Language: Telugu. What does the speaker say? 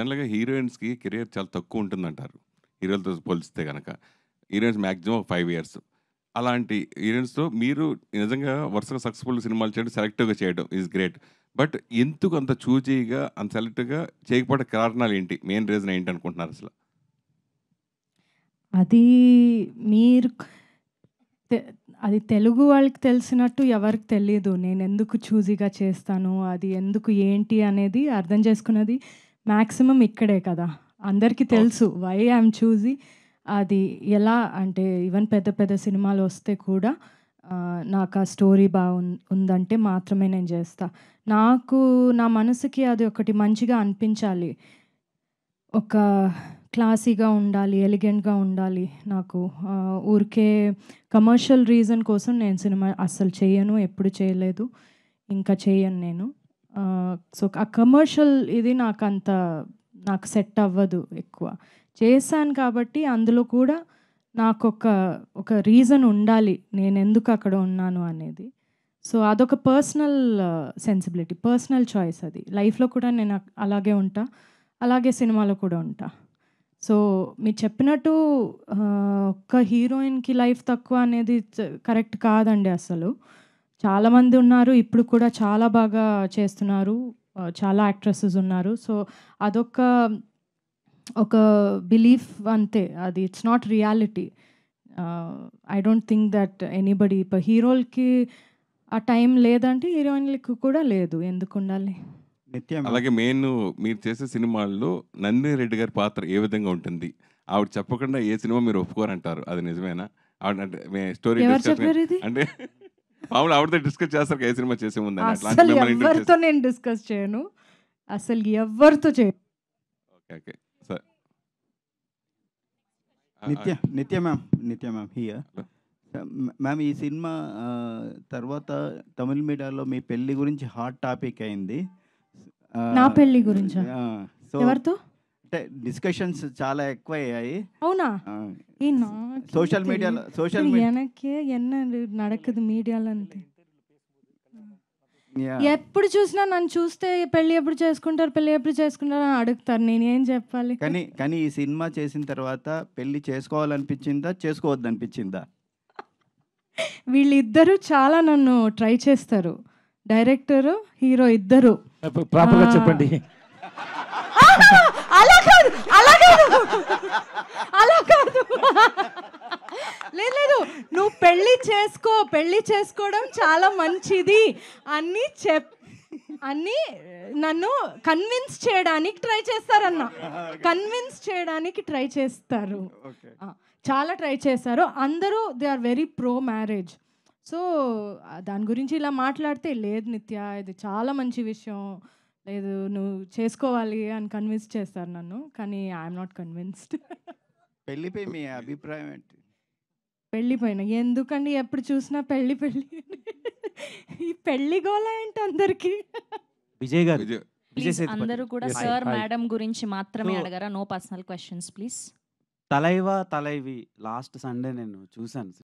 జనరల్‌గా హీరోయిన్స్‌కి కెరియర్ చాలా తక్కువ ఉంటుందంటారు. హీరోలతో పోలిస్తే గనక. హీరోయిన్స్ మాక్సిమం ఒక 5 ఇయర్స్. అలాంటి హీరోయిన్స్‌తో మీరు నిజంగా వరుసగా సక్సెస్‌ఫుల్ సినిమాలు చేయడం, సెలెక్టివ్‌గా చేయడం ఈస్ గ్రేట్. బట్ ఎందుకు అంత చూజీగా, అంత సెలెక్టివ్‌గా చేయకపోవడానికి కారణాలేంటి? Main reason ఏంటనుకుంటున్నారసల? అది మీరు తె అది తెలుగు వాళ్ళకి తెలిసినట్టు ఎవరికి తెలీదు. నేనెందుకు చూజీగా చేస్తాను, అది ఎందుకు ఏంటి అనేది అర్థం చేసుకున్నది మాక్సిమం ఇక్కడే కదా! అందరికీ అవును. తెలుసు వై ఐయామ్ చూజీ. అది ఎలా అంటే ఈవెన్ పెద్ద పెద్ద సినిమాలొస్తే కూడా నాకు ఆ స్టోరీ ఉందంటే మాత్రమే నేను చేస్తా. నాకు నా మనసుకి అది ఒకటి మంచిగా అనిపించాలి. ఒక క్లాసీగా ఉండాలి, ఎలిగెంట్‌గా ఉండాలి నాకు. ఊరికే కమర్షియల్ రీజన్ కోసం నేను సినిమా అస్సలు చెయ్యను. ఎప్పుడు చేయలేదు. ఇంకా చెయ్యను నేను. సో, ఆ కమర్షియల్ ఇది నాకు సెట్ అవ్వదు ఎక్కువ. చేశాను కాబట్టి అందులో కూడా ఒక రీజన్ ఉండాలి. నేనెందుకు అక్కడ ఉన్నాను అనేది. సో, అదొక పర్సనల్ సెన్సిబిలిటీ, పర్సనల్ చాయిస్ అది. లైఫ్‌లో కూడా నేను అలాగే ఉంటా. అలాగే సినిమాలో కూడా ఉంటా. సో, మీరు చెప్పినట్టు ఒక్క హీరోయిన్‌కి లైఫ్ తక్కువ అనేది కరెక్ట్ కాదండి అసలు. చాలామంది ఉన్నారు. ఇప్పుడు కూడా చాలా బాగా చేస్తున్నారు. చాలా యాక్ట్రెసెస్ ఉన్నారు. సో, అదొక ఒక బిలీఫ్ అంతే. అది it's not reality. I don't think that anybody ఇప్పుడు హీరోలకి ఆ టైం లేదంటే హీరోయిన్‌లకి కూడా లేదు. ఎందుకుండాలి? అలాగే మీరు చేసే సినిమాల్లో నందిని రెడ్డి గారి పాత్ర ఏ విధంగా ఉంటుంది? ఆవిడ చెప్పకుండా ఏ సినిమా మీరు ఒప్పుకోరంటారు. అది నిజమేనా? ఆవిడ అంటే స్టోరీ ఎవరు డిస్కషన్ చెప్పారిది? అంటే మామూలుగా ఆవిడతో డిస్కస్ చేస్తారు ఏ సినిమా చేసే ముందని. అట్లాంటి అస్సలు మిమ్మల్ని ఇంట్రొడ్యూస్ ఎవ్వరితో నేను డిస్కస్ చేయను. అసలు ఎవ్వరితో చేయను. ఓకే. ఓకే. సరే. నిత్య నిత్య మ్యామ్ నిత్య మ్యామ్ హియర్. హలో. మ్యామ్ ఈ సినిమా తర్వాత తమిళ్ మీడియాలో మీ పెళ్లి గురించి హాట్ టాపిక్ అయింది. నా పెళ్లి గురించా? సో ఎవరితో? అంటే డిస్కషన్స్ చాలా ఎక్కువయ్యాయి. అవునా? సోషల్ మీడియాలో எனக்கே என்ன நடக்குது మీడియాలో అంతే. ఎప్పుడు చూసినా నన్ను చూస్తే పెళ్లి ఎప్పుడు చేసుకుంటారు అని అడుగుతారు. నేనేం చెప్పాలి? కానీ ఈ సినిమా చేసిన తర్వాత పెళ్లి చేసుకోవాలనిపించిందా, చేసుకోవద్దనిపించిందా? వీళ్ళిద్దరూ చాలా నన్ను ట్రై చేస్తారు. డైరెక్టరు, హీరో ఇద్దరు. ప్రాపర్‌గా చెప్పండి. అలా కాదు, అలా కాదు, అలా కాదు. లేదు, నువ్వు పెళ్లి చేసుకోవడం చాలా మంచిది అని నన్ను కన్విన్స్ చేయడానికి ట్రై చేస్తారన్న. కన్విన్స్ చేయడానికి ట్రై చేస్తారు. చాలా ట్రై చేశారు. అందరూ they are very pro marriage. So, దాని గురించి ఇలా మాట్లాడితే లేదు నిత్య, ఇది చాలా మంచి విషయం. లేదు నువ్వు చేసుకోవాలి అని కన్విన్స్ చేస్తారు నన్ను. కానీ ఐఎమ్ నాట్ కన్విన్స్డ్. పెళ్లిపై మీ అభిప్రాయం ఏంటి? పెళ్ళిపోయిన ఎందుకండి ఎప్పుడు చూసినా పెళ్ళి ఈ పెళ్లి గోల ఏంటి అందరికి? విజయ్ గారు. విజయ్ విజయ్ సేతుపతి. అందరూ కూడా Yes, సార్ hi. మేడం గురించి మాత్రమే So- అడగరా? No personal questions please. Thalaiva Thalaivi last Sunday నేను చూశాను.